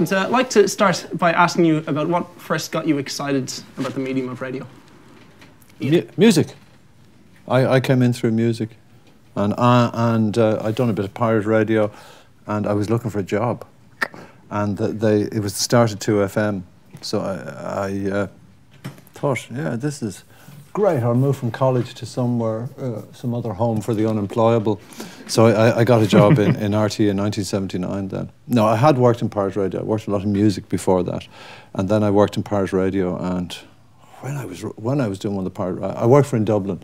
would like to start by asking you about what first got you excited about the medium of radio. Music. I came in through music, and I'd done a bit of pirate radio, and I was looking for a job, and it was the start of 2FM, so I thought, yeah, this is great. I'll move from college to somewhere, some other home for the unemployable. So I got a job in RT in 1979 then. No, I had worked in pirate radio. I worked a lot of music before that, and then I worked in pirate radio. And when I was doing one of the pirate, I worked for In Dublin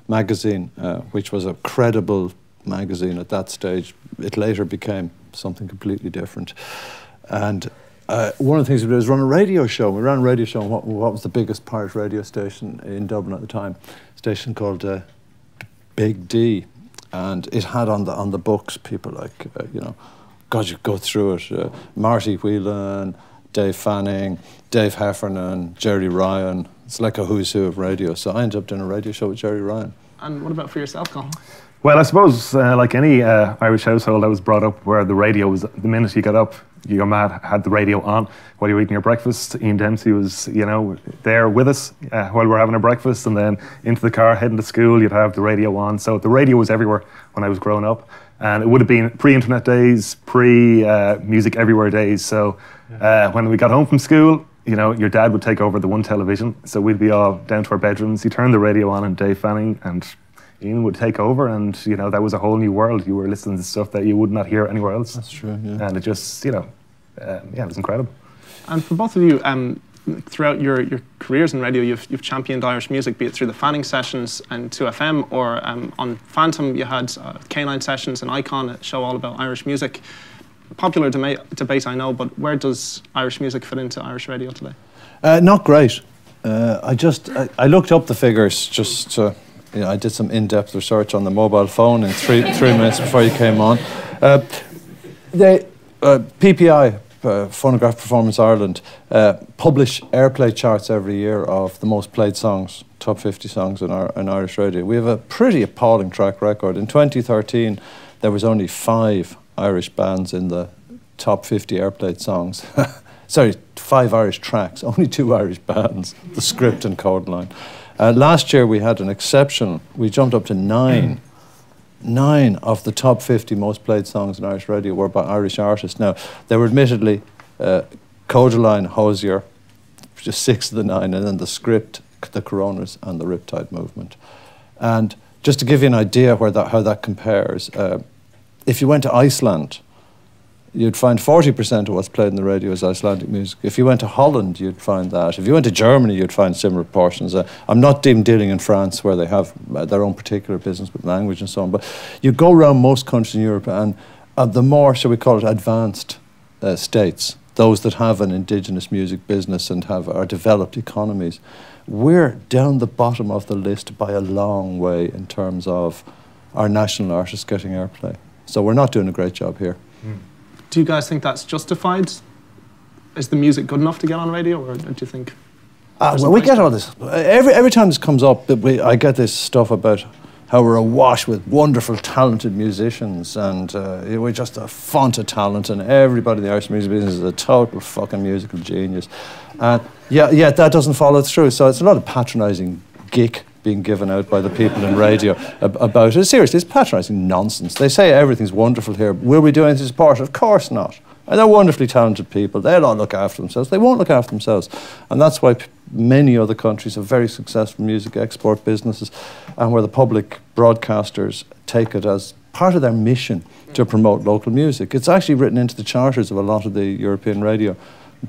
magazine, which was a credible magazine at that stage. It later became something completely different. And one of the things we did was run a radio show. We ran a radio show on what was the biggest pirate radio station in Dublin at the time, a station called Big D. And it had on the books people like, you know, God, you go through it, Marty Whelan, Dave Fanning, Dave Heffernan, Jerry Ryan. It's like a who's who of radio. So I ended up doing a radio show with Jerry Ryan. And what about for yourself, Cathal? Well, I suppose like any Irish household, I was brought up where the radio was, the minute you got up, your mad had the radio on while you were eating your breakfast. Ian Dempsey was, you know, there with us while we were having our breakfast, and then into the car heading to school, you'd have the radio on. So the radio was everywhere when I was growing up, and it would have been pre-internet days, pre-music everywhere days. So when we got home from school, you know, your dad would take over the one television, so we'd be all down to our bedrooms. He turned the radio on, and Dave Fanning and Ian would take over, and you know, that was a whole new world. You were listening to stuff that you would not hear anywhere else. That's true, yeah. And it just, you know, yeah, it was incredible. And for both of you, throughout your careers in radio, you've championed Irish music, be it through the Fanning sessions and 2FM, or on Phantom you had K9 sessions and Icon, a show all about Irish music. Popular debate, I know, but where does Irish music fit into Irish radio today? Not great. I looked up the figures just. You know, I did some in-depth research on the mobile phone in three minutes before you came on. PPI, Phonograph Performance Ireland, publish airplay charts every year of the most played songs, top 50 songs in Irish radio. We have a pretty appalling track record. In 2013, there was only 5 Irish bands in the top 50 airplayed songs. Sorry, 5 Irish tracks, only 2 Irish bands, The Script and Codeline. Last year we had an exceptional, we jumped up to 9 of the top 50 most played songs in Irish radio were by Irish artists. Now, they were admittedly Codeline, Hosier, just 6 of the 9, and then The Script, The Coronas and the Riptide Movement. And just to give you an idea how that compares, if you went to Iceland, you'd find 40% of what's played in the radio is Icelandic music. If you went to Holland, you'd find that. If you went to Germany, you'd find similar portions. I'm not even dealing in France, where they have their own particular business with language and so on, but you go around most countries in Europe, and the more, shall we call it, advanced states, those that have an indigenous music business and are developed economies, we're down the bottom of the list by a long way in terms of our national artists getting airplay. So we're not doing a great job here. Mm. Do you guys think that's justified? Is the music good enough to get on radio, or do you think? Well, we get all this. Every time this comes up, I get this stuff about how we're awash with wonderful, talented musicians, and we're just a font of talent, and everybody in the Irish music business is a total fucking musical genius. And yeah, that doesn't follow through. So it's a lot of patronising geek being given out by the people in radio about it. Seriously, it's patronising nonsense. They say everything's wonderful here. Will we do anything to support it? Of course not. And they're wonderfully talented people. They'll all look after themselves. They won't look after themselves. And that's why many other countries have very successful music export businesses, and where the public broadcasters take it as part of their mission to promote local music. It's actually written into the charters of a lot of the European radio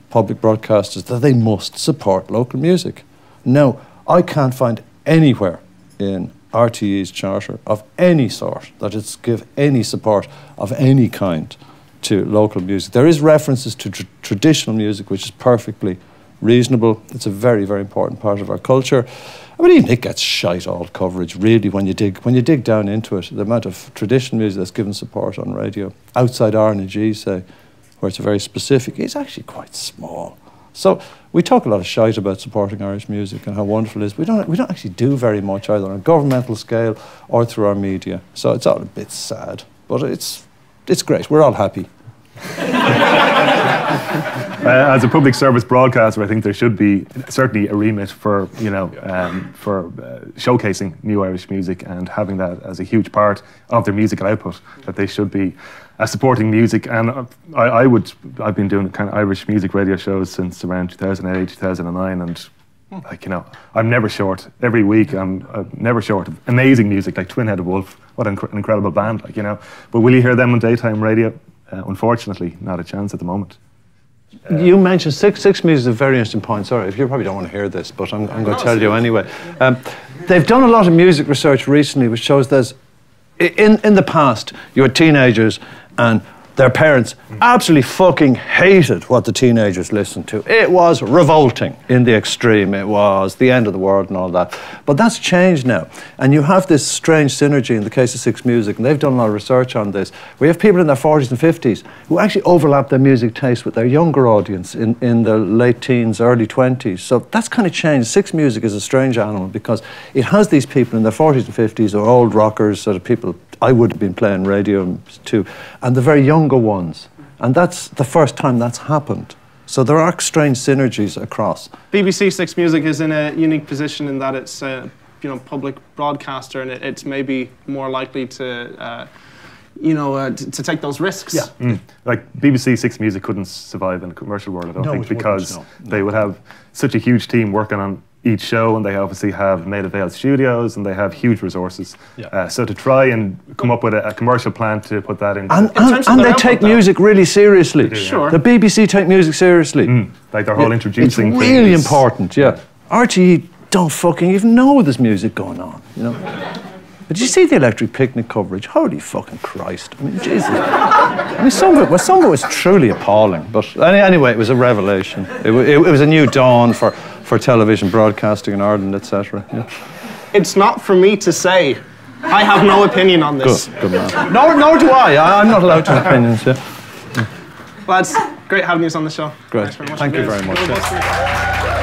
public broadcasters that they must support local music. Now, I can't find anywhere in RTE's charter of any sort that it's give any support of any kind to local music. There is references to traditional music, which is perfectly reasonable. It's a very, very important part of our culture. I mean, even it gets shite all coverage, really, when you dig down into it. The amount of traditional music that's given support on radio, outside R&G, say, where it's very specific, is actually quite small. So we talk a lot of shite about supporting Irish music and how wonderful it is. We don't actually do very much either on a governmental scale or through our media. So it's all a bit sad, but it's great. We're all happy. As a public service broadcaster, I think there should be certainly a remit for, you know, for showcasing new Irish music and having that as a huge part of their musical output, that they should be supporting music. And I've been doing kind of Irish music radio shows since around 2008, 2009, and like, you know, I'm never short. Every week I'm never short of amazing music, like Twin Headed Wolf. What an incredible band, like, you know. But will you hear them on daytime radio? Unfortunately, not a chance at the moment. You mentioned Six Music is a very interesting point. Sorry, if you probably don't want to hear this, but I'm going to tell you anyway. They've done a lot of music research recently, which shows there's, in the past, you had teenagers and their parents absolutely fucking hated what the teenagers listened to. It was revolting in the extreme. It was the end of the world and all that. But that's changed now. And you have this strange synergy in the case of Six Music, and they've done a lot of research on this. We have people in their 40s and 50s who actually overlap their music taste with their younger audience in the late teens, early 20s. So that's kind of changed. Six Music is a strange animal because it has these people in their 40s and 50s, or old rockers, sort of people I would have been playing radio to, and the very younger ones. And that's the first time that's happened. So there are strange synergies across. BBC Six Music is in a unique position in that it's a public broadcaster, and it's maybe more likely to to take those risks. Yeah. Like BBC Six Music couldn't survive in a commercial world, I don't think, because they would have such a huge team working on each show, and they obviously have Maida Vale studios, and they have huge resources. Yeah. So to try and come up with a commercial plan to put that in, and they take music really seriously. Sure. The BBC take music seriously. Like their whole introducing. It's really important. Yeah. RTE don't fucking even know there's music going on. You know. But did you see the Electric Picnic coverage? Holy fucking Christ. I mean, Jesus. I mean, some of it was truly appalling. But anyway, it was a revelation. It was a new dawn for television broadcasting in Ireland, etc. Yeah. It's not for me to say. I have no opinion on this. Good man. Nor do I. I'm not allowed to have opinions, yeah. Lads, great having you on the show. Great. Thank you very much.